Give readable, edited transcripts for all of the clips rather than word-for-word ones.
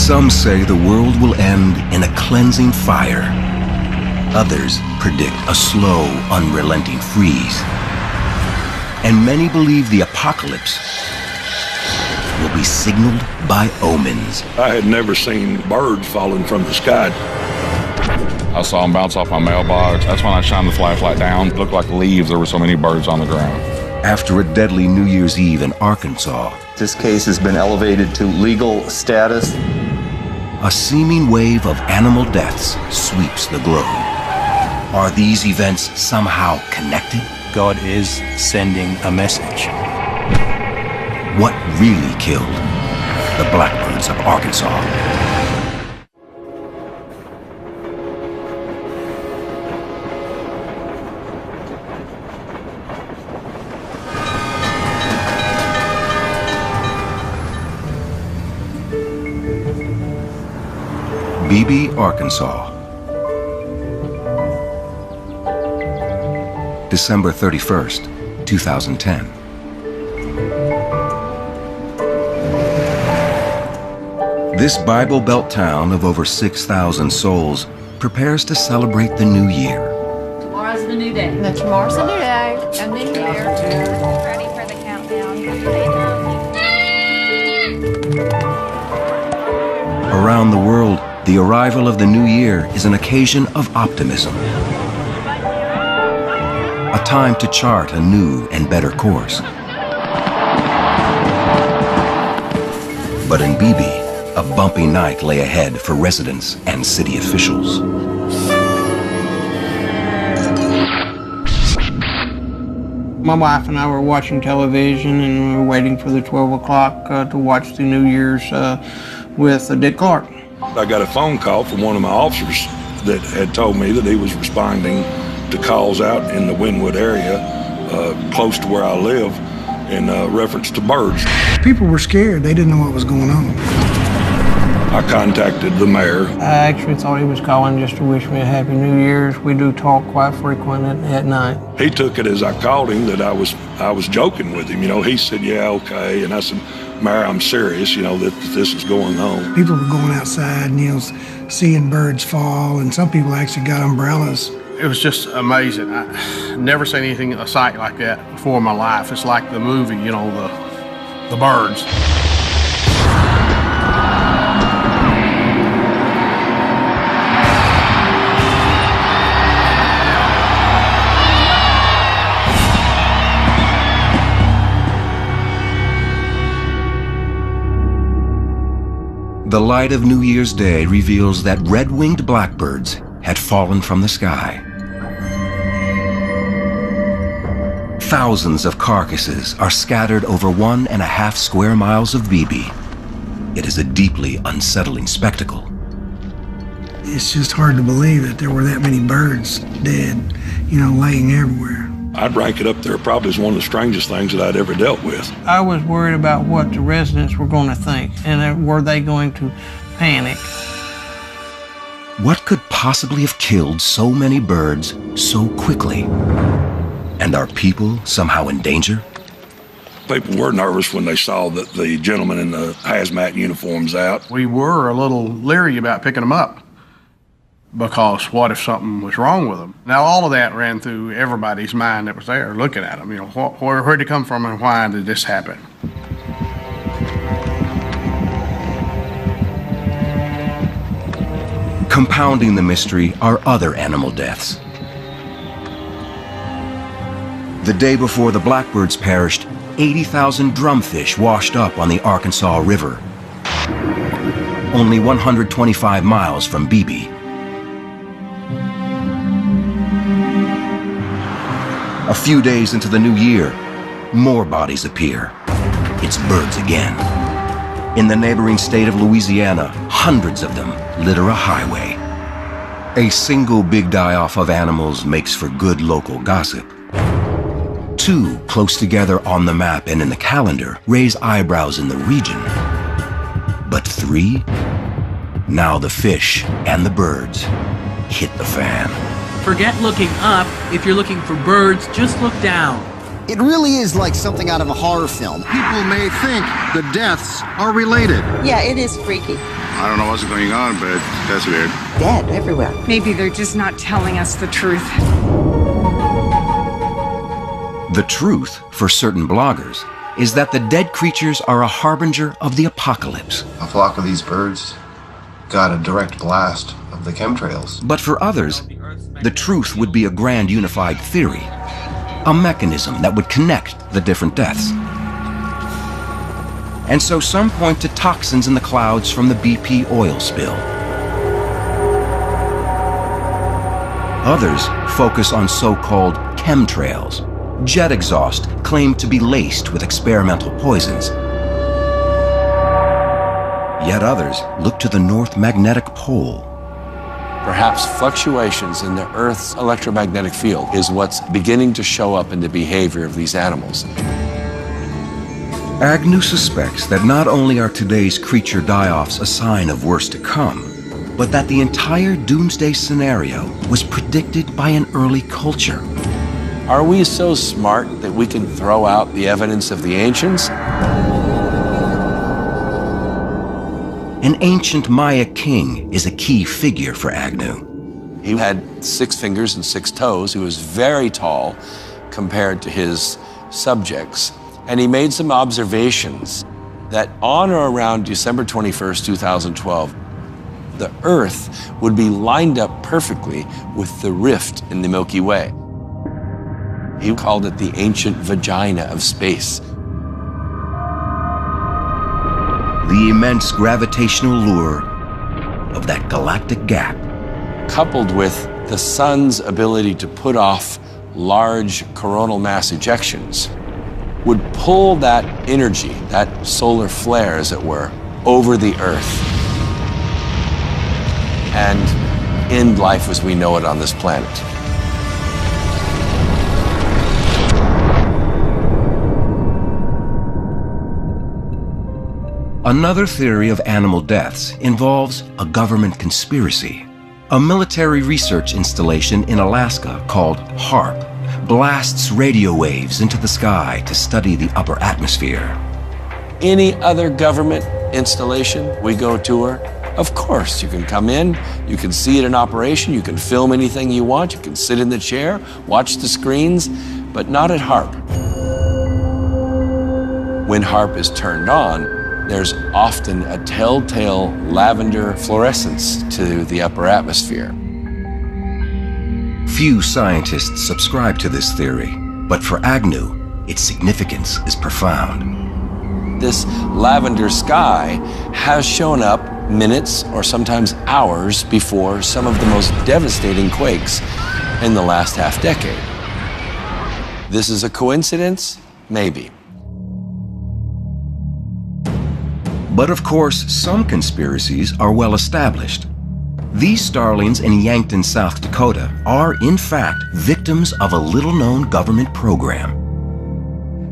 Some say the world will end in a cleansing fire. Others predict a slow, unrelenting freeze. And many believe the apocalypse will be signaled by omens. I had never seen birds falling from the sky. I saw them bounce off my mailbox. That's when I shined the flashlight down. It looked like leaves. There were so many birds on the ground. After a deadly New Year's Eve in Arkansas, this case has been elevated to legal status. A seeming wave of animal deaths sweeps the globe. Are these events somehow connected? God is sending a message. What really killed the blackbirds of Arkansas? Beebe, Arkansas. December 31st, 2010. This Bible Belt town of over 6,000 souls prepares to celebrate the new year. Tomorrow's the new day. No, tomorrow's a new day. A new year. Ready for the countdown. Around the world, the arrival of the new year is an occasion of optimism. A time to chart a new and better course. But in Beebe, a bumpy night lay ahead for residents and city officials. My wife and I were watching television and we were waiting for the 12 o'clock to watch the New Year's with Dick Clark. I got a phone call from one of my officers that had told me that he was responding to calls out in the Wynwood area, close to where I live, in reference to birds. People were scared. They didn't know what was going on. I contacted the mayor. I actually thought he was calling just to wish me a Happy New Year's. We do talk quite frequent at night. He took it as I called him that I was joking with him. You know, he said, yeah, okay. And I said, Mayor, I'm serious, you know, that this is going on. People were going outside and, seeing birds fall, and some people actually got umbrellas. It was just amazing. I never seen anything, a sight like that before in my life. It's like the movie, the birds. The light of New Year's Day reveals that red-winged blackbirds had fallen from the sky. Thousands of carcasses are scattered over 1.5 square miles of Beebe. It is a deeply unsettling spectacle. It's just hard to believe that there were that many birds dead, laying everywhere. I'd rank it up there probably as one of the strangest things that I'd ever dealt with. I was worried about what the residents were going to think, and were they going to panic. What could possibly have killed so many birds so quickly? And are people somehow in danger? People were nervous when they saw that the gentleman in the hazmat uniforms out. We were a little leery about picking them up, because what if something was wrong with them? Now, all of that ran through everybody's mind that was there looking at them. Where'd it come from and why did this happen? Compounding the mystery are other animal deaths. The day before the blackbirds perished, 80,000 drumfish washed up on the Arkansas River, only 125 miles from Beebe. A few days into the new year, more bodies appear. It's birds again. In the neighboring state of Louisiana, hundreds of them litter a highway. A single big die-off of animals makes for good local gossip. Two close together on the map and in the calendar raise eyebrows in the region. But three? Now the fish and the birds hit the fan. Forget looking up. If you're looking for birds, just look down. It really is like something out of a horror film. People may think the deaths are related. Yeah, it is freaky. I don't know what's going on, but that's weird. Dead everywhere. Maybe they're just not telling us the truth. The truth, for certain bloggers, is that the dead creatures are a harbinger of the apocalypse. A flock of these birds got a direct blast of the chemtrails. But for others, the truth would be a grand unified theory, a mechanism that would connect the different deaths. And so some point to toxins in the clouds from the BP oil spill. Others focus on so-called chemtrails, jet exhaust claimed to be laced with experimental poisons. Yet others look to the North Magnetic Pole. Perhaps fluctuations in the Earth's electromagnetic field is what's beginning to show up in the behavior of these animals. Agnew suspects that not only are today's creature die-offs a sign of worse to come, but that the entire doomsday scenario was predicted by an early culture. Are we so smart that we can throw out the evidence of the ancients? An ancient Maya king is a key figure for Agnew. He had 6 fingers and 6 toes. He was very tall compared to his subjects. And he made some observations that on or around December 21st, 2012, the Earth would be lined up perfectly with the rift in the Milky Way. He called it the ancient vagina of space. The immense gravitational lure of that galactic gap. Coupled with the sun's ability to put off large coronal mass ejections, would pull that energy, that solar flare, as it were, over the Earth and end life as we know it on this planet. Another theory of animal deaths involves a government conspiracy. A military research installation in Alaska called HARP blasts radio waves into the sky to study the upper atmosphere. Any other government installation we go tour, of course, you can come in, you can see it in operation, you can film anything you want, you can sit in the chair, watch the screens, but not at HARP. When HARP is turned on, there's often a telltale lavender fluorescence to the upper atmosphere. Few scientists subscribe to this theory, but for Agnew, its significance is profound. This lavender sky has shown up minutes or sometimes hours before some of the most devastating quakes in the last half-decade. This is a coincidence? Maybe. But of course, some conspiracies are well established. These starlings in Yankton, South Dakota are, in fact, victims of a little-known government program.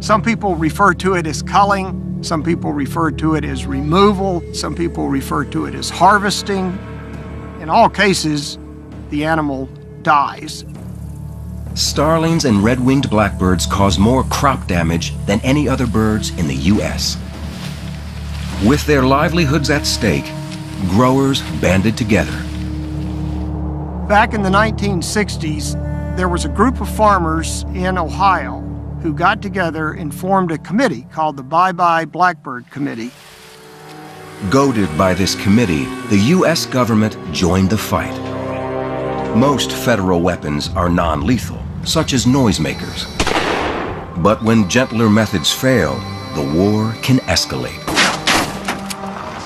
Some people refer to it as culling, some people refer to it as removal, some people refer to it as harvesting. In all cases, the animal dies. Starlings and red-winged blackbirds cause more crop damage than any other birds in the U.S. With their livelihoods at stake, growers banded together. Back in the 1960s, there was a group of farmers in Ohio who got together and formed a committee called the Bye Bye Blackbird Committee. Goaded by this committee, the U.S. government joined the fight. Most federal weapons are non-lethal, such as noisemakers. But when gentler methods fail, the war can escalate.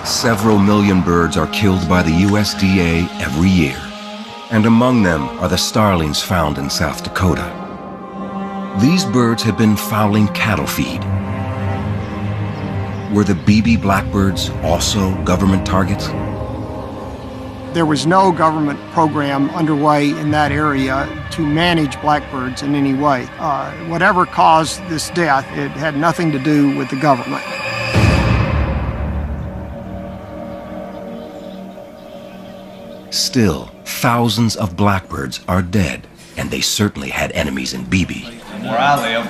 Several million birds are killed by the USDA every year, and among them are the starlings found in South Dakota. These birds had been fouling cattle feed. Were the BB blackbirds also government targets? There was no government program underway in that area to manage blackbirds in any way. Whatever caused this death, it had nothing to do with the government. Still, thousands of blackbirds are dead, and they certainly had enemies in BB. where I live,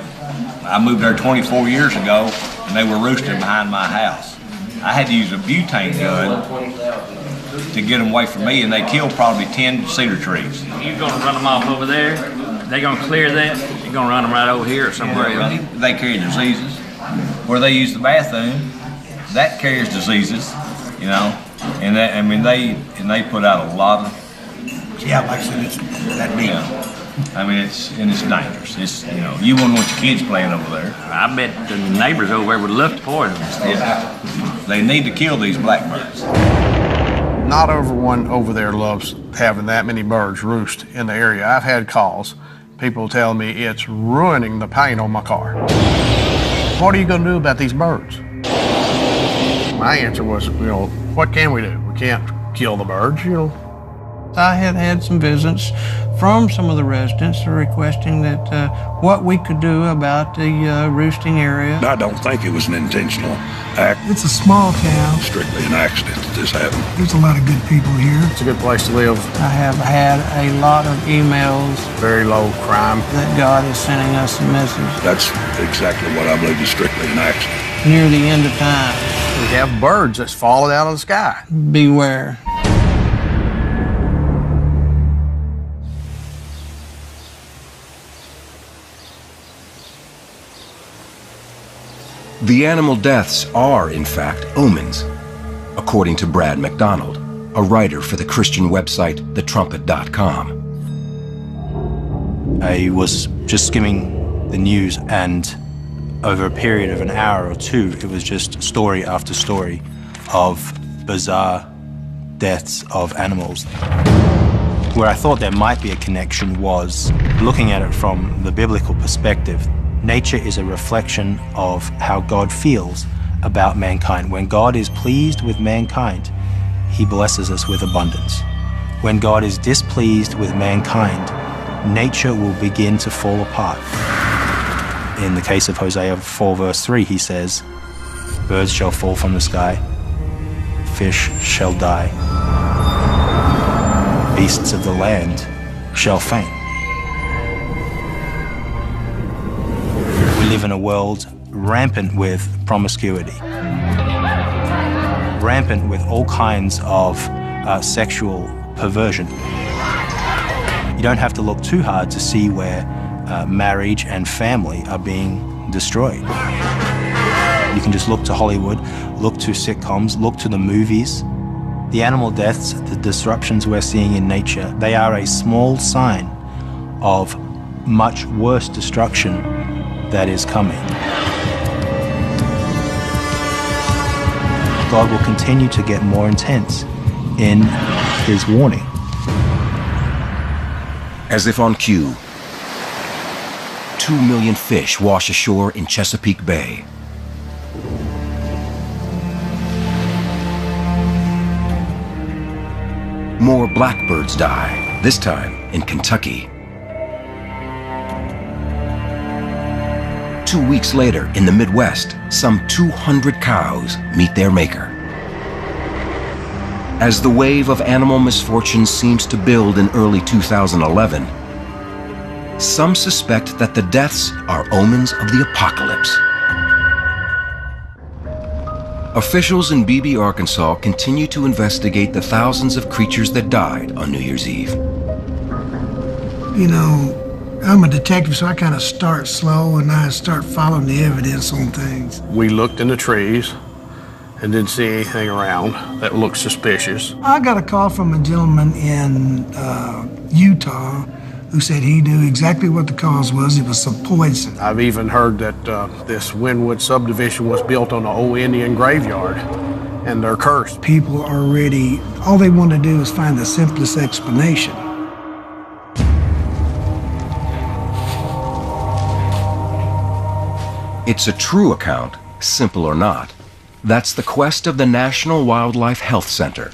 I moved there 24 years ago, and they were roosting behind my house. I had to use a butane gun to get them away from me, and they killed probably 10 cedar trees. You're going to run them off over there? They're going to clear that? You're going to run them right over here or somewhere else? They carry diseases. Where they use the bathroom, that carries diseases, you know, and that, I mean, they put out a lot of. Yeah, like I said, it's that deep. I mean, it's dangerous. It's, you know, you wouldn't want your kids playing over there. I bet the neighbors over there would love to poison them. Yeah. They need to kill these blackbirds. Not everyone over there loves having that many birds roost in the area. I've had calls, people tell me it's ruining the paint on my car. What are you going to do about these birds? My answer was, you know, what can we do? We can't kill the birds, you know. I have had some visits from some of the residents requesting that what we could do about the roosting area. I don't think it was an intentional act. It's a small town. Strictly an accident that this happened. There's a lot of good people here. It's a good place to live. I have had a lot of emails. Very low crime. That God is sending us a message. That's exactly what I believe is strictly an accident. Near the end of time. We have birds that's falling out of the sky. Beware. The animal deaths are, in fact, omens, according to Brad McDonald, a writer for the Christian website, thetrumpet.com. I was just skimming the news, and over a period of an hour or two, it was just story after story of bizarre deaths of animals. Where I thought there might be a connection was looking at it from the biblical perspective. Nature is a reflection of how God feels about mankind. When God is pleased with mankind, he blesses us with abundance. When God is displeased with mankind, nature will begin to fall apart. In the case of Hosea 4 verse 3, he says, birds shall fall from the sky, fish shall die, beasts of the land shall faint. We live in a world rampant with promiscuity, rampant with all kinds of sexual perversion. You don't have to look too hard to see where marriage and family are being destroyed. You can just look to Hollywood, look to sitcoms, look to the movies. The animal deaths, the disruptions we're seeing in nature, they are a small sign of much worse destruction that is coming. God will continue to get more intense in his warning. As if on cue, 2 million fish wash ashore in Chesapeake Bay. More blackbirds die, this time in Kentucky. 2 weeks later, in the Midwest, some 200 cows meet their maker. As the wave of animal misfortune seems to build in early 2011, some suspect that the deaths are omens of the apocalypse. Officials in Beebe, Arkansas continue to investigate the thousands of creatures that died on New Year's Eve. You know, I'm a detective, so I kind of start slow and I start following the evidence on things. We looked in the trees and didn't see anything around that looked suspicious. I got a call from a gentleman in Utah who said he knew exactly what the cause was. It was some poison. I've even heard that this Wynwood subdivision was built on an old Indian graveyard, and they're cursed. People are ready. All they want to do is find the simplest explanation. It's a true account, simple or not. That's the quest of the National Wildlife Health Center,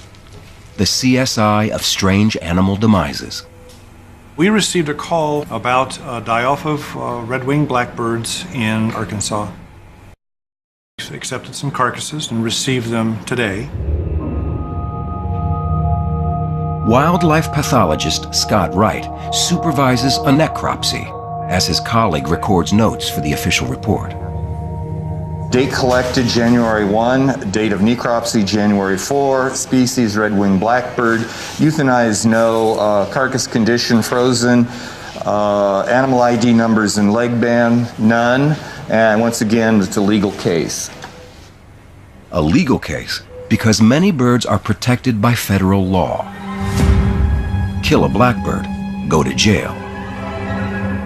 the CSI of strange animal demises. We received a call about a die-off of red-winged blackbirds in Arkansas. We accepted some carcasses and received them today. Wildlife pathologist Scott Wright supervises a necropsy as his colleague records notes for the official report. Date collected January 1, date of necropsy January 4, species red-winged blackbird, euthanized no, carcass condition frozen, animal ID numbers and leg band none, and once again it's a legal case. A legal case because many birds are protected by federal law. Kill a blackbird, go to jail.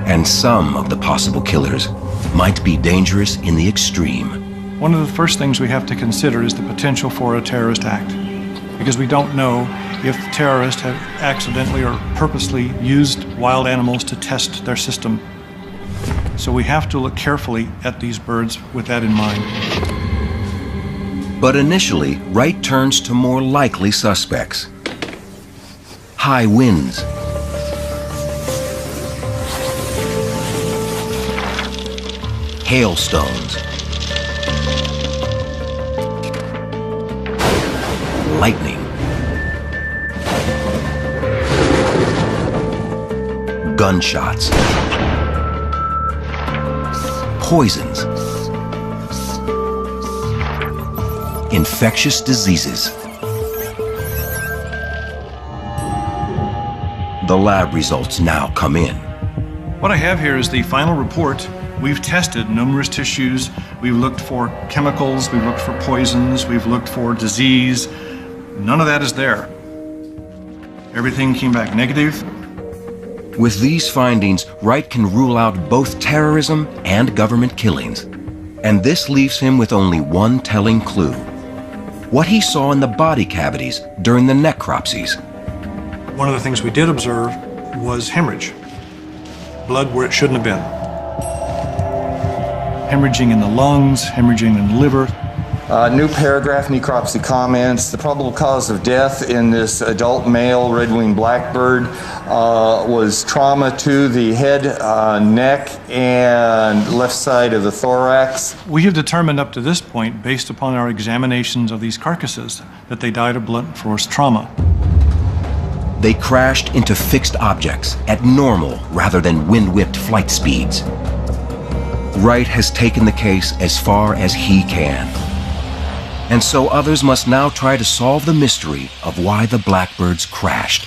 And some of the possible killers might be dangerous in the extreme. One of the first things we have to consider is the potential for a terrorist act, because we don't know if terrorists have accidentally or purposely used wild animals to test their system. So we have to look carefully at these birds with that in mind. But initially, Wright turns to more likely suspects. High winds, hailstones, lightning, gunshots, poisons, infectious diseases. The lab results now come in. What I have here is the final report. We've tested numerous tissues. We've looked for chemicals, we've looked for poisons, we've looked for disease. None of that is there. Everything came back negative. With these findings, Wright can rule out both terrorism and government killings. And this leaves him with only one telling clue: what he saw in the body cavities during the necropsies. One of the things we did observe was hemorrhage. Blood where it shouldn't have been. Hemorrhaging in the lungs, hemorrhaging in the liver. New paragraph, necropsy comments. The probable cause of death in this adult male red-winged blackbird was trauma to the head, neck, and left side of the thorax. We have determined up to this point, based upon our examinations of these carcasses, that they died of blunt force trauma. They crashed into fixed objects at normal rather than wind-whipped flight speeds. Wright has taken the case as far as he can. And so others must now try to solve the mystery of why the blackbirds crashed.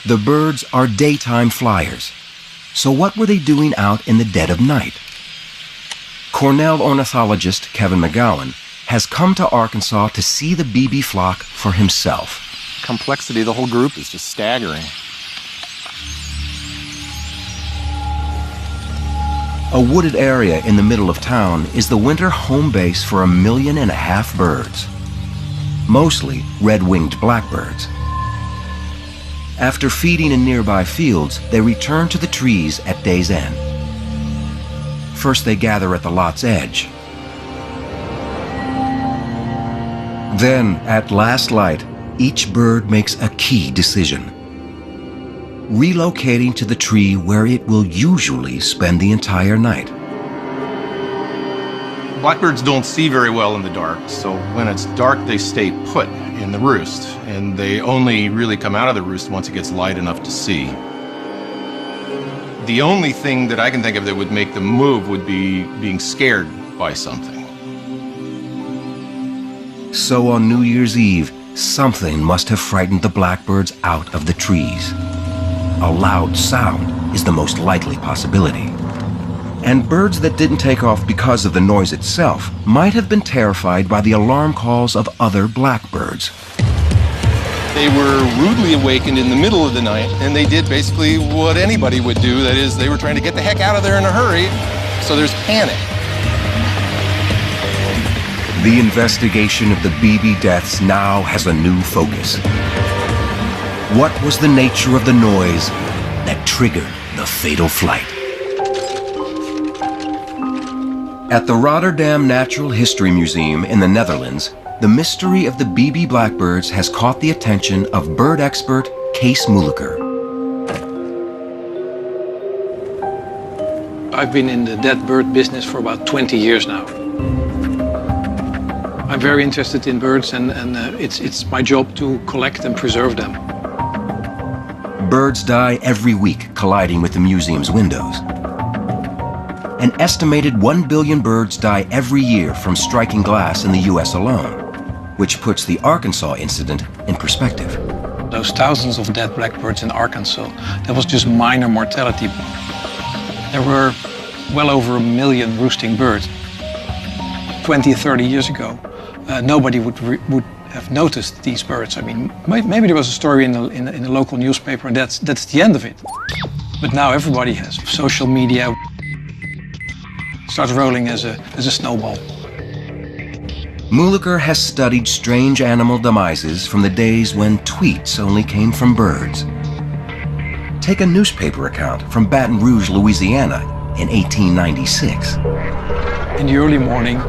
The birds are daytime flyers. So what were they doing out in the dead of night? Cornell ornithologist Kevin McGowan has come to Arkansas to see the BB flock for himself. Complexity of the whole group is just staggering. A wooded area in the middle of town is the winter home base for 1.5 million birds, mostly red-winged blackbirds. After feeding in nearby fields, they return to the trees at day's end. First, they gather at the lot's edge. Then, at last light, each bird makes a key decision: relocating to the tree where it will usually spend the entire night. Blackbirds don't see very well in the dark, so when it's dark they stay put in the roost, and they only really come out of the roost once it gets light enough to see. The only thing that I can think of that would make them move would be being scared by something. So on New Year's Eve, something must have frightened the blackbirds out of the trees. A loud sound is the most likely possibility. And birds that didn't take off because of the noise itself might have been terrified by the alarm calls of other blackbirds. They were rudely awakened in the middle of the night, and they did basically what anybody would do. That is, they were trying to get the heck out of there in a hurry, so there's panic. The investigation of the BB deaths now has a new focus. What was the nature of the noise that triggered the fatal flight? At the Rotterdam Natural History Museum in the Netherlands, the mystery of the BB blackbirds has caught the attention of bird expert Kees Moeilijker. I've been in the dead bird business for about 20 years now. I'm very interested in birds, and it's my job to collect and preserve them. Birds die every week colliding with the museum's windows. An estimated 1 billion birds die every year from striking glass in the U.S. alone, which puts the Arkansas incident in perspective. Those thousands of dead blackbirds in Arkansas, that was just minor mortality. There were well over 1 million roosting birds. 20 or 30 years ago, nobody would have noticed these birds. I mean, maybe there was a story in the local newspaper and that's the end of it. But now everybody has social media. It starts rolling as a snowball. Muliker has studied strange animal demises from the days when tweets only came from birds. Take a newspaper account from Baton Rouge, Louisiana in 1896. In the early morning,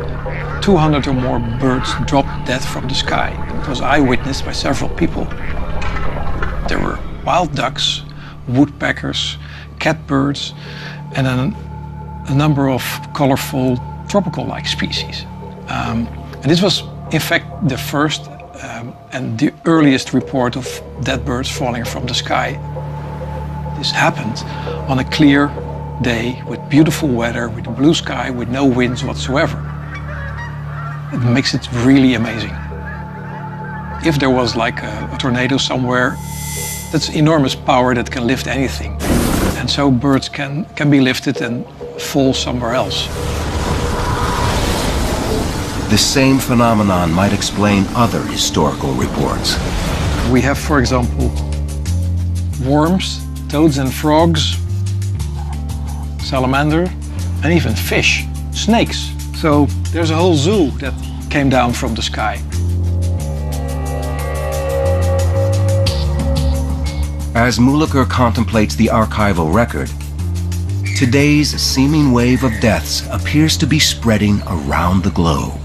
200 or more birds dropped dead from the sky. It was eyewitnessed by several people. There were wild ducks, woodpeckers, catbirds, and a number of colorful tropical-like species. And this was, in fact, the first and the earliest report of dead birds falling from the sky. This happened on a clear day with beautiful weather, with a blue sky, with no winds whatsoever. It makes it really amazing. If there was like a tornado somewhere, that's enormous power that can lift anything. And so birds can be lifted and fall somewhere else. The same phenomenon might explain other historical reports. We have, for example, worms, toads and frogs, salamander, and even fish, snakes. So there's a whole zoo that came down from the sky. As Muliker contemplates the archival record, today's seeming wave of deaths appears to be spreading around the globe.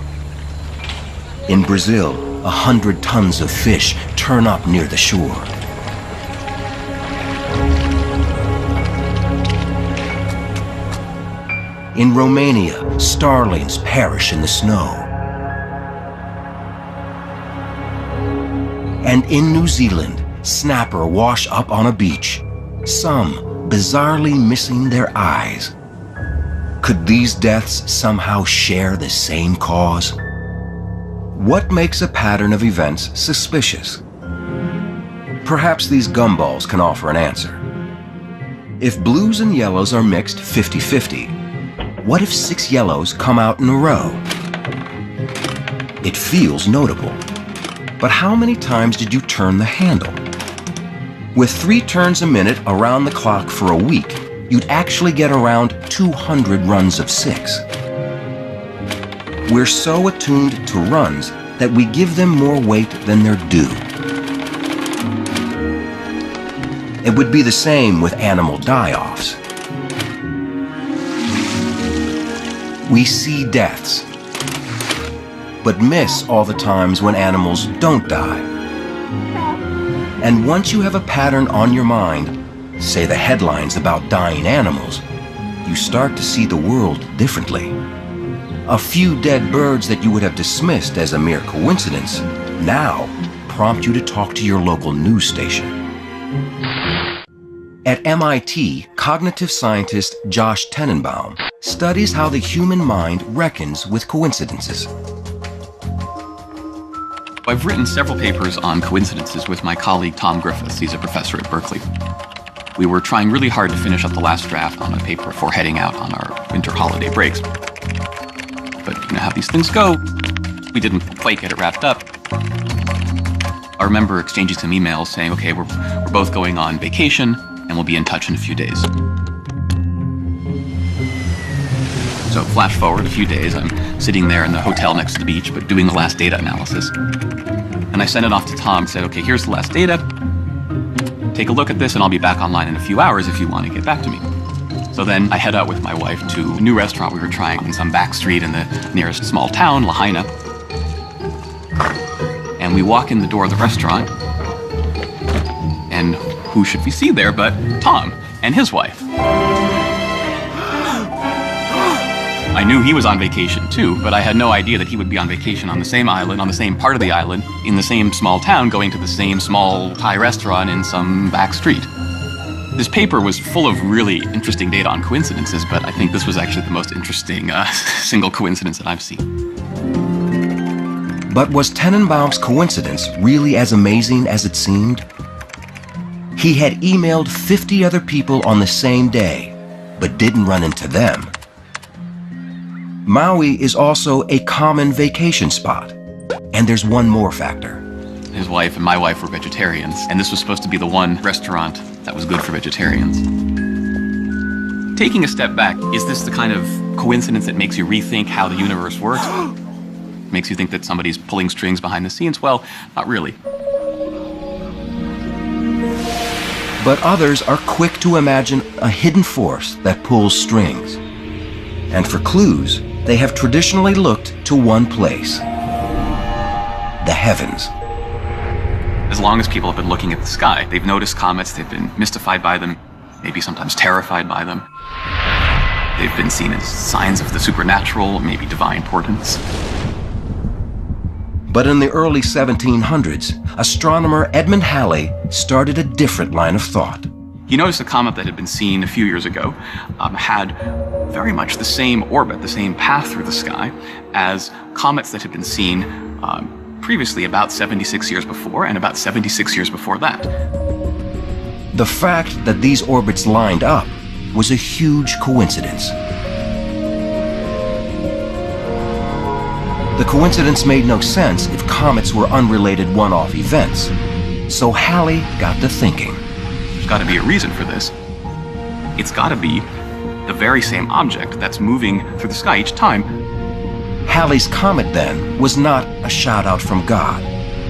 In Brazil, 100 tons of fish turn up near the shore. In Romania, starlings perish in the snow. And in New Zealand, snapper wash up on a beach, some bizarrely missing their eyes. Could these deaths somehow share the same cause? What makes a pattern of events suspicious? Perhaps these gumballs can offer an answer. If blues and yellows are mixed 50-50, what if 6 yellows come out in a row? It feels notable. But how many times did you turn the handle? With 3 turns a minute around the clock for a week, you'd actually get around 200 runs of 6. We're so attuned to runs that we give them more weight than they're due. It would be the same with animal die-offs. We see deaths, but miss all the times when animals don't die. And once you have a pattern on your mind, say the headlines about dying animals, you start to see the world differently. A few dead birds that you would have dismissed as a mere coincidence now prompt you to talk to your local news station. At MIT, cognitive scientist Josh Tenenbaum studies how the human mind reckons with coincidences. I've written several papers on coincidences with my colleague Tom Griffiths. He's a professor at Berkeley. We were trying really hard to finish up the last draft on a paper before heading out on our winter holiday breaks. But you know how these things go. We didn't quite get it wrapped up. I remember exchanging some emails saying, okay, we're both going on vacation and we'll be in touch in a few days. So flash forward a few days, I'm sitting there in the hotel next to the beach, but doing the last data analysis. And I sent it off to Tom and said, okay, here's the last data. Take a look at this and I'll be back online in a few hours if you want to get back to me. So then I head out with my wife to a new restaurant we were trying in some back street in the nearest small town, Lahaina. And we walk in the door of the restaurant, and who should we see there but Tom and his wife. I knew he was on vacation too, but I had no idea that he would be on vacation on the same island, on the same part of the island, in the same small town, going to the same small Thai restaurant in some back street. This paper was full of really interesting data on coincidences, but I think this was actually the most interesting single coincidence that I've seen. But was Tenenbaum's coincidence really as amazing as it seemed? He had emailed 50 other people on the same day, but didn't run into them. Maui is also a common vacation spot. And there's one more factor. His wife and my wife were vegetarians, and this was supposed to be the one restaurant that was good for vegetarians. Taking a step back, is this the kind of coincidence that makes you rethink how the universe works? Makes you think that somebody's pulling strings behind the scenes? Well, not really. But others are quick to imagine a hidden force that pulls strings. And for clues, they have traditionally looked to one place: the heavens. As long as people have been looking at the sky, they've noticed comets, they've been mystified by them, maybe sometimes terrified by them. They've been seen as signs of the supernatural, maybe divine portents. But in the early 1700s, astronomer Edmund Halley started a different line of thought. He noticed a comet that had been seen a few years ago had very much the same orbit, the same path through the sky as comets that had been seen previously about 76 years before and about 76 years before that. The fact that these orbits lined up was a huge coincidence. The coincidence made no sense if comets were unrelated one-off events. So Halley got to thinking. There's got to be a reason for this. It's got to be the very same object that's moving through the sky each time. Halley's comet, then, was not a shout-out from God,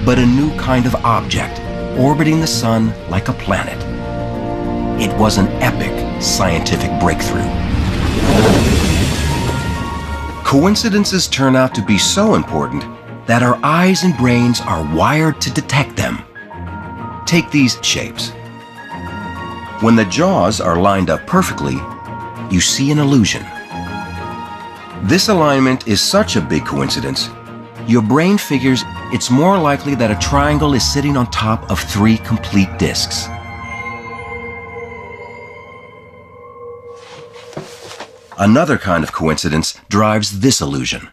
but a new kind of object, orbiting the sun like a planet. It was an epic scientific breakthrough. Coincidences turn out to be so important that our eyes and brains are wired to detect them. Take these shapes. When the jaws are lined up perfectly, you see an illusion. This alignment is such a big coincidence, your brain figures it's more likely that a triangle is sitting on top of 3 complete discs. Another kind of coincidence drives this illusion.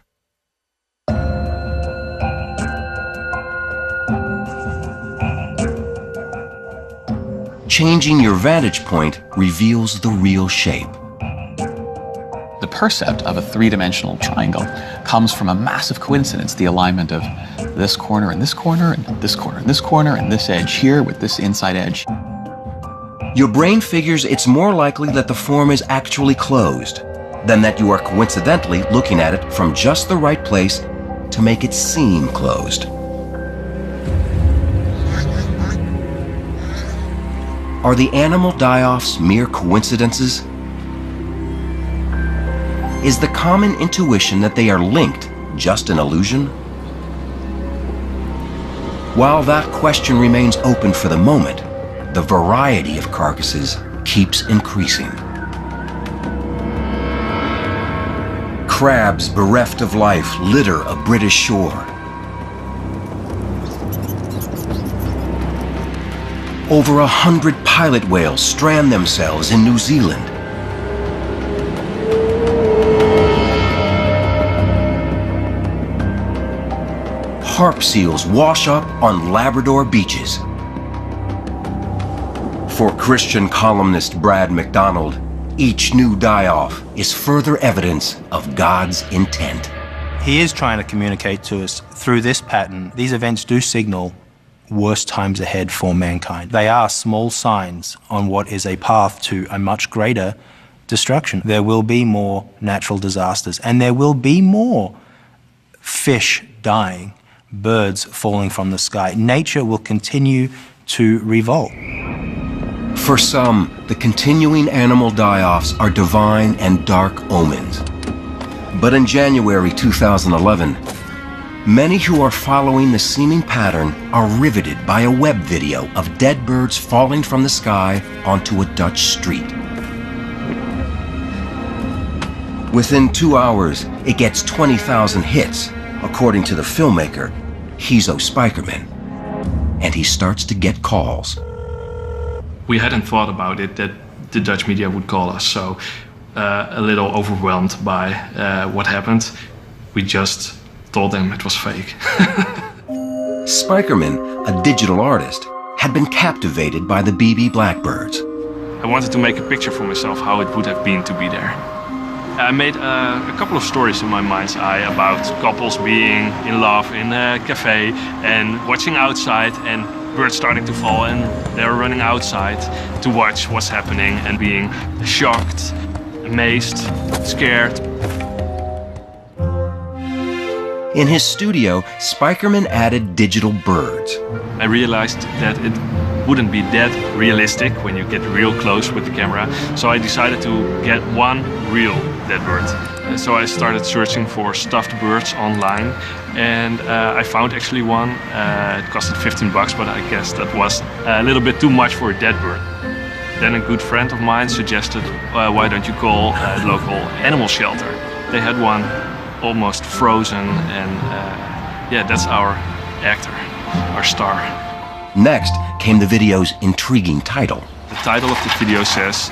Changing your vantage point reveals the real shape. The percept of a three-dimensional triangle comes from a massive coincidence, the alignment of this corner and this corner and this corner and this corner and this edge here with this inside edge. Your brain figures it's more likely that the form is actually closed than that you are coincidentally looking at it from just the right place to make it seem closed. Are the animal die-offs mere coincidences? Is the common intuition that they are linked just an illusion? While that question remains open for the moment, the variety of carcasses keeps increasing. Crabs bereft of life litter a British shore. Over 100 pilot whales strand themselves in New Zealand. Harp seals wash up on Labrador beaches. For Christian columnist Brad McDonald, each new die-off is further evidence of God's intent. He is trying to communicate to us through this pattern. These events do signal worse times ahead for mankind. They are small signs on what is a path to a much greater destruction. There will be more natural disasters, and there will be more fish dying, birds falling from the sky. Nature will continue to revolt. For some, the continuing animal die-offs are divine and dark omens. But in January 2011, many who are following the seeming pattern are riveted by a web video of dead birds falling from the sky onto a Dutch street. Within 2 hours, it gets 20,000 hits, according to the filmmaker, Hezo Spijkerman. And he starts to get calls. We hadn't thought about it that the Dutch media would call us, so a little overwhelmed by what happened. We just told them it was fake. Spijkerman, a digital artist, had been captivated by the BB blackbirds. I wanted to make a picture for myself how it would have been to be there. I made a couple of stories in my mind's eye about couples being in love in a cafe and watching outside and birds starting to fall, and they're running outside to watch what's happening and being shocked, amazed, scared. In his studio, Spijkerman added digital birds. I realized that it wouldn't be that realistic when you get real close with the camera, so I decided to get one real dead bird. So I started searching for stuffed birds online, and I found actually one. It costed 15 bucks, but I guess that was a little bit too much for a dead bird. Then a good friend of mine suggested, why don't you call a local animal shelter? They had one almost frozen, and yeah, that's our actor, our star. Next came the video's intriguing title. The title of the video says,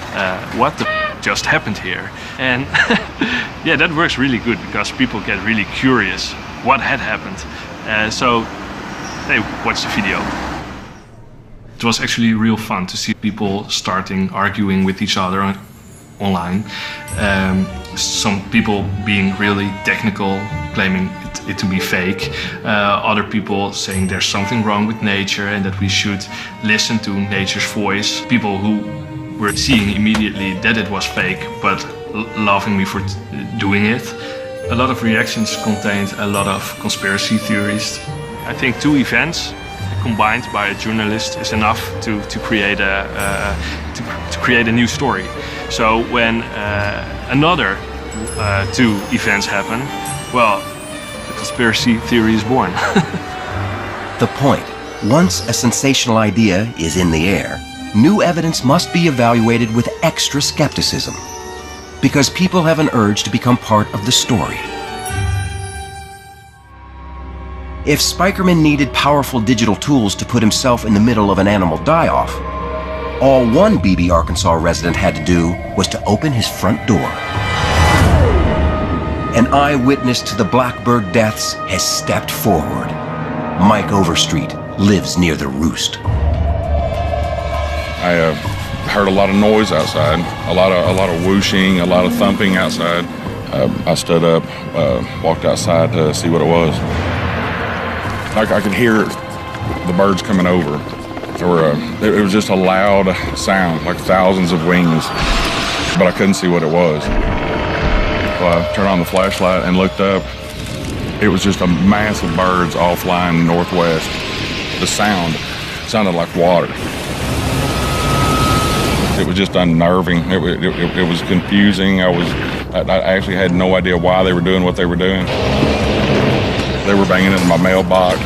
what the just happened here? And yeah, that works really good because people get really curious what had happened. So they watch the video. It was actually real fun to see people starting arguing with each other online. Some people being really technical, claiming it to be fake. Other people saying there's something wrong with nature and that we should listen to nature's voice. People who were seeing immediately that it was fake, but laughing me for doing it. A lot of reactions contained a lot of conspiracy theories. I think 2 events combined by a journalist is enough to create a new story. So when another 2 events happen, well, the conspiracy theory is born. The point, once a sensational idea is in the air, new evidence must be evaluated with extra skepticism, because people have an urge to become part of the story. If Spijkerman needed powerful digital tools to put himself in the middle of an animal die-off, all one BB Arkansas resident had to do was to open his front door. An eyewitness to the blackbird deaths has stepped forward. Mike Overstreet lives near the roost. I heard a lot of noise outside, a lot of whooshing, a lot of thumping outside. I stood up, walked outside to see what it was. I could hear the birds coming over. It was just a loud sound, like thousands of wings, but I couldn't see what it was. So I turned on the flashlight and looked up. It was just a mass of birds all flying northwest. The sound sounded like water. It was just unnerving. It was confusing. I actually had no idea why they were doing what they were doing. They were banging into my mailbox.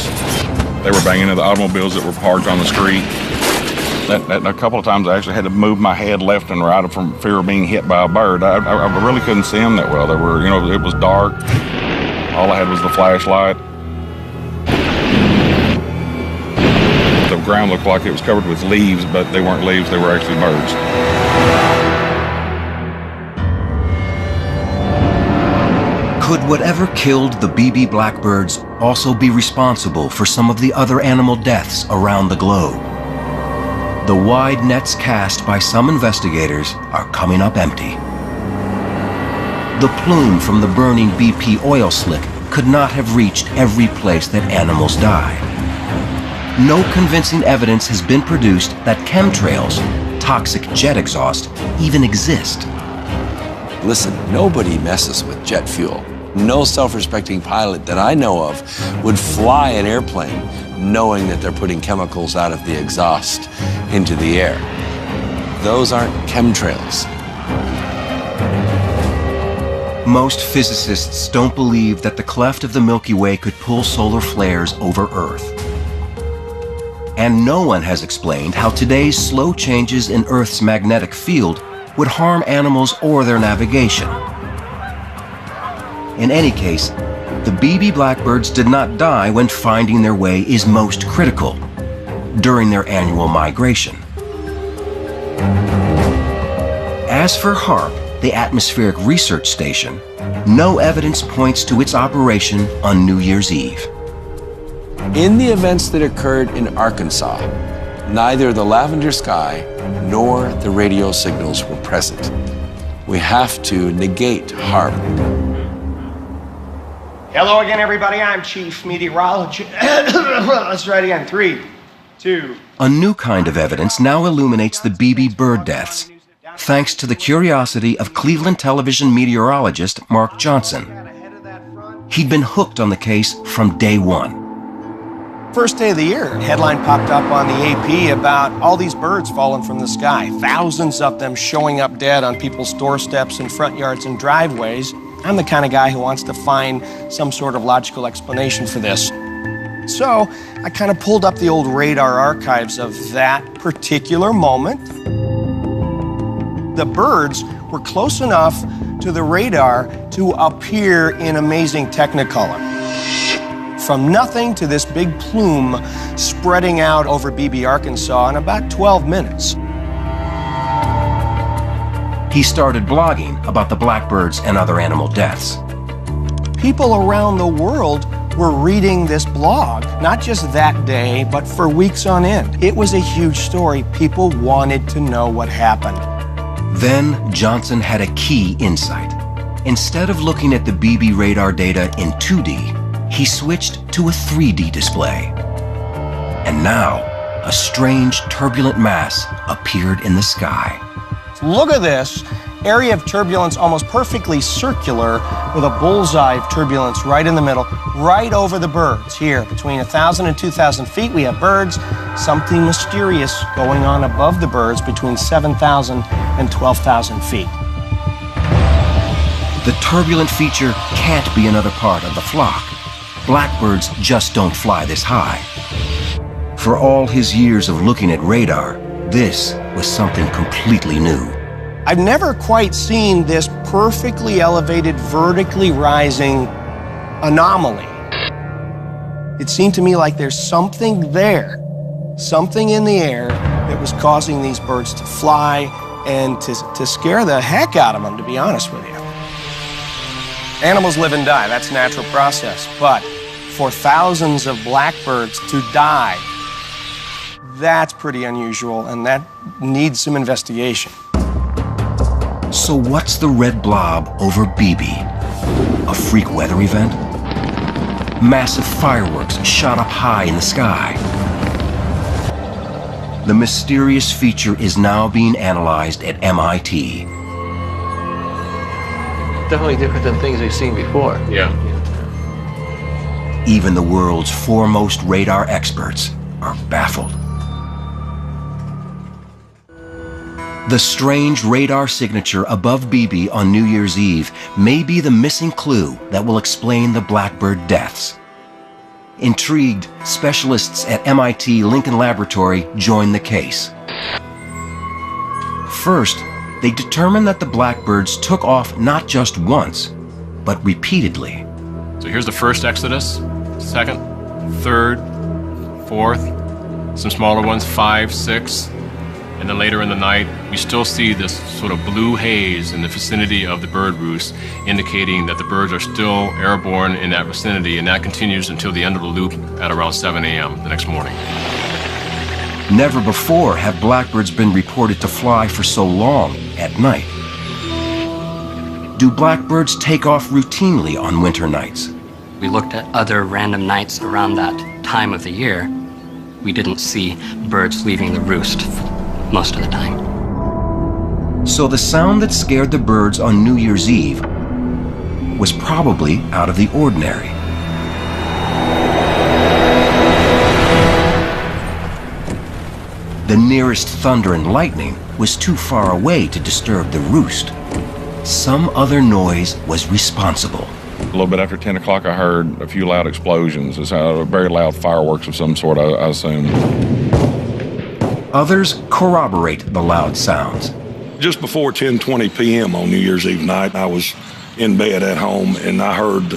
They were banging into the automobiles that were parked on the street. A couple of times I actually had to move my head left and right from fear of being hit by a bird. I really couldn't see them that well. They were, it was dark. All I had was the flashlight. The ground looked like it was covered with leaves, but they weren't leaves, they were actually birds. Could whatever killed the BB blackbirds also be responsible for some of the other animal deaths around the globe? The wide nets cast by some investigators are coming up empty. The plume from the burning BP oil slick could not have reached every place that animals die. No convincing evidence has been produced that chemtrails, toxic jet exhaust, even exist. Listen, nobody messes with jet fuel. No self-respecting pilot that I know of would fly an airplane knowing that they're putting chemicals out of the exhaust into the air. Those aren't chemtrails. Most physicists don't believe that the cleft of the Milky Way could pull solar flares over Earth. And no one has explained how today's slow changes in Earth's magnetic field would harm animals or their navigation. In any case, the BB blackbirds did not die when finding their way is most critical, during their annual migration. As for HAARP, the Atmospheric Research Station, no evidence points to its operation on New Year's Eve. In the events that occurred in Arkansas, neither the lavender sky nor the radio signals were present. We have to negate HAARP. Hello again, everybody. I'm Chief Meteorologist. Let's try it again. 3, 2. A new kind of evidence now illuminates the BB bird deaths, thanks to the curiosity of Cleveland television meteorologist Mark Johnson. He'd been hooked on the case from day one. First day of the year, a headline popped up on the AP about all these birds falling from the sky. Thousands of them showing up dead on people's doorsteps and front yards and driveways. I'm the kind of guy who wants to find some sort of logical explanation for this. So I kind of pulled up the old radar archives of that particular moment. The birds were close enough to the radar to appear in amazing technicolor. From nothing to this big plume spreading out over BB, Arkansas in about 12 minutes. He started blogging about the blackbirds and other animal deaths. People around the world were reading this blog, not just that day, but for weeks on end. It was a huge story. People wanted to know what happened. Then Johnson had a key insight. Instead of looking at the BB radar data in 2D, he switched to a 3D display. And now, a strange turbulent mass appeared in the sky. Look at this area of turbulence, almost perfectly circular, with a bullseye of turbulence right in the middle, right over the birds. Here, between 1,000 and 2,000 feet, we have birds. Something mysterious going on above the birds between 7,000 and 12,000 feet. The turbulent feature can't be another part of the flock. Blackbirds just don't fly this high. For all his years of looking at radar, this was something completely new. I've never quite seen this perfectly elevated, vertically rising anomaly. It seemed to me like there's something there, something in the air that was causing these birds to fly and to scare the heck out of them, to be honest with you. Animals live and die, that's a natural process, but for thousands of blackbirds to die, that's pretty unusual, and that needs some investigation. So what's the red blob over BB? A freak weather event? Massive fireworks shot up high in the sky. The mysterious feature is now being analyzed at MIT. Definitely different than things we've seen before. Yeah. Even the world's foremost radar experts are baffled. The strange radar signature above BB on New Year's Eve may be the missing clue that will explain the blackbird deaths. Intrigued, specialists at MIT Lincoln Laboratory joined the case. First, they determined that the blackbirds took off not just once, but repeatedly. So here's the first exodus, second, third, fourth, some smaller ones, 5, 6. And then later in the night, we still see this sort of blue haze in the vicinity of the bird roost, indicating that the birds are still airborne in that vicinity, and that continues until the end of the loop at around 7 a.m. the next morning. Never before have blackbirds been reported to fly for so long at night. Do blackbirds take off routinely on winter nights? We looked at other random nights around that time of the year. We didn't see birds leaving the roost most of the time. So the sound that scared the birds on New Year's Eve was probably out of the ordinary. The nearest thunder and lightning was too far away to disturb the roost. Some other noise was responsible. A little bit after 10 o'clock, I heard a few loud explosions. It's very loud fireworks of some sort, I assume. Others corroborate the loud sounds. Just before 10:20 p.m. on New Year's Eve night, I was in bed at home, and I heard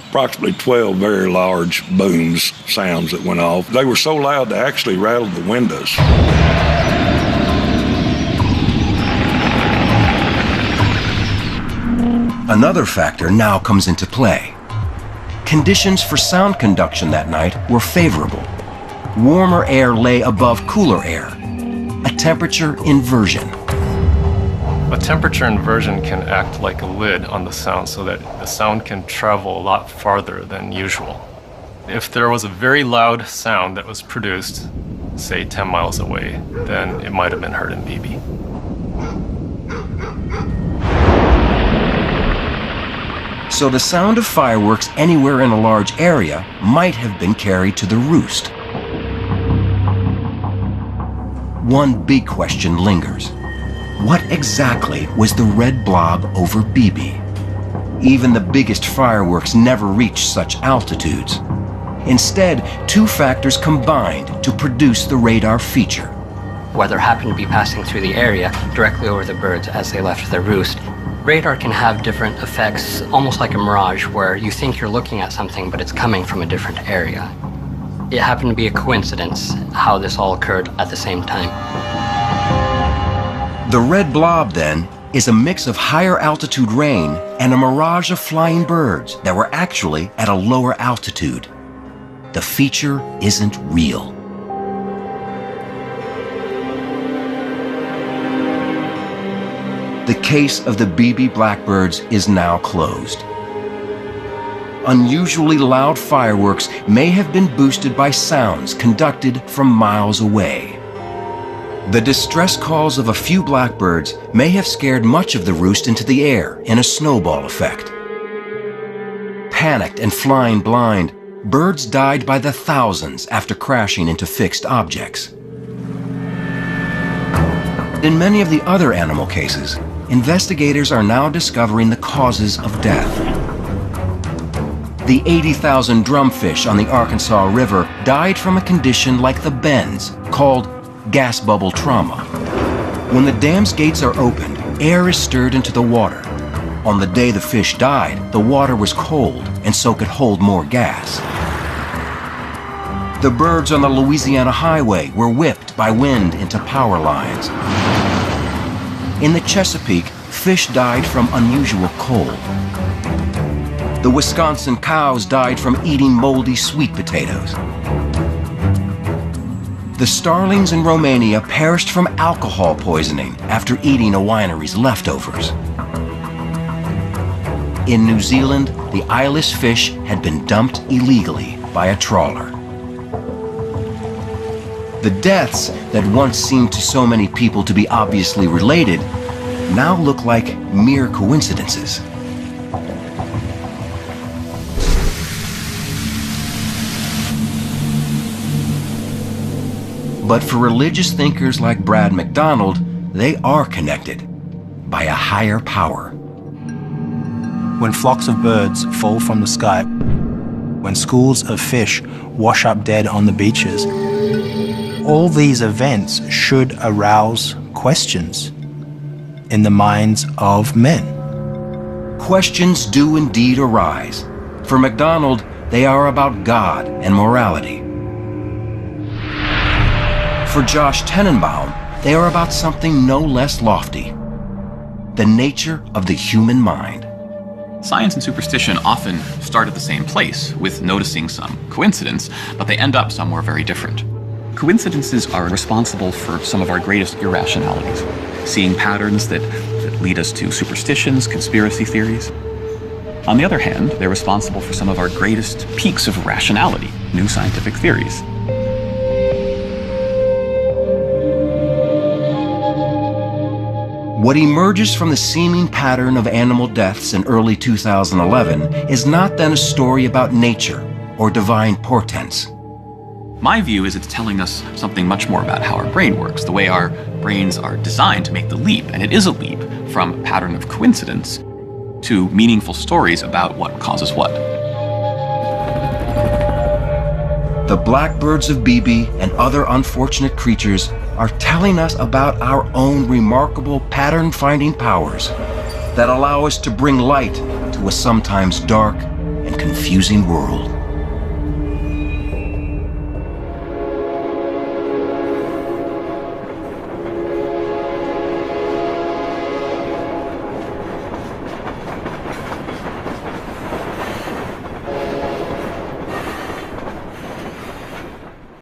approximately 12 very large booms, sounds that went off. They were so loud they actually rattled the windows. Another factor now comes into play. Conditions for sound conduction that night were favorable. Warmer air lay above cooler air, a temperature inversion. A temperature inversion can act like a lid on the sound so that the sound can travel a lot farther than usual. If there was a very loud sound that was produced, say 10 miles away, then it might have been heard in BB. So the sound of fireworks anywhere in a large area might have been carried to the roost. One big question lingers. What exactly was the red blob over BB? Even the biggest fireworks never reach such altitudes. Instead, two factors combined to produce the radar feature. Weather happened to be passing through the area directly over the birds as they left their roost. Radar can have different effects, almost like a mirage, where you think you're looking at something, but it's coming from a different area. It happened to be a coincidence how this all occurred at the same time. The red blob, then, is a mix of higher altitude rain and a mirage of flying birds that were actually at a lower altitude. The feature isn't real. The case of the BB blackbirds is now closed. Unusually loud fireworks may have been boosted by sounds conducted from miles away. The distress calls of a few blackbirds may have scared much of the roost into the air in a snowball effect. Panicked and flying blind, birds died by the thousands after crashing into fixed objects. In many of the other animal cases, investigators are now discovering the causes of death. The 80,000 drumfish on the Arkansas River died from a condition like the bends, called gas bubble trauma. When the dam's gates are opened, air is stirred into the water. On the day the fish died, the water was cold and so could hold more gas. The birds on the Louisiana highway were whipped by wind into power lines. In the Chesapeake, fish died from unusual cold. The Wisconsin cows died from eating moldy sweet potatoes. The starlings in Romania perished from alcohol poisoning after eating a winery's leftovers. In New Zealand, the eyeless fish had been dumped illegally by a trawler. The deaths that once seemed to so many people to be obviously related now look like mere coincidences. But for religious thinkers like Brad McDonald, they are connected by a higher power. When flocks of birds fall from the sky, when schools of fish wash up dead on the beaches, all these events should arouse questions in the minds of men. Questions do indeed arise. For MacDonald, they are about God and morality. For Josh Tenenbaum, they are about something no less lofty: the nature of the human mind. Science and superstition often start at the same place, with noticing some coincidence, but they end up somewhere very different. Coincidences are responsible for some of our greatest irrationalities, seeing patterns that lead us to superstitions, conspiracy theories. On the other hand, they're responsible for some of our greatest peaks of rationality, new scientific theories. What emerges from the seeming pattern of animal deaths in early 2011 is not then a story about nature or divine portents. My view is it's telling us something much more about how our brain works, the way our brains are designed to make the leap, and it is a leap from a pattern of coincidence to meaningful stories about what causes what. The blackbirds of BB and other unfortunate creatures are telling us about our own remarkable pattern-finding powers that allow us to bring light to a sometimes dark and confusing world.